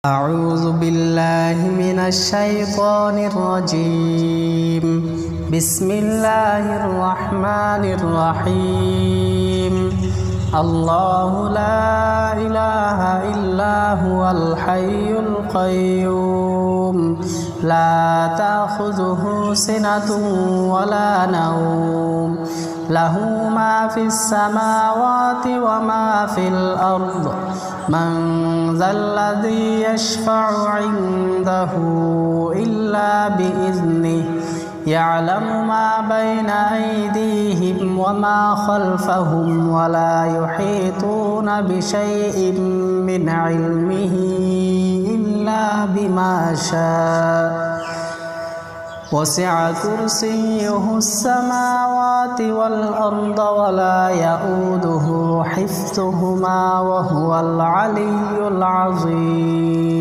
أعوذ بالله من الشيطان الرجيم. بسم الله الرحمن الرحيم. الله لا إله إلا هو الحي القيوم لا تأخذه سنة ولا نوم له ما في السماوات وما في الأرض من ذا الذي يشفع عنده إلا بإذنه يعلم ما بين أيديهم وما خلفهم ولا يحيطون بشيء من علمه إلا بما شاء وسع كرسيه السماوات والأرض ولا يؤوده حفظهما وهو العلي العظيم.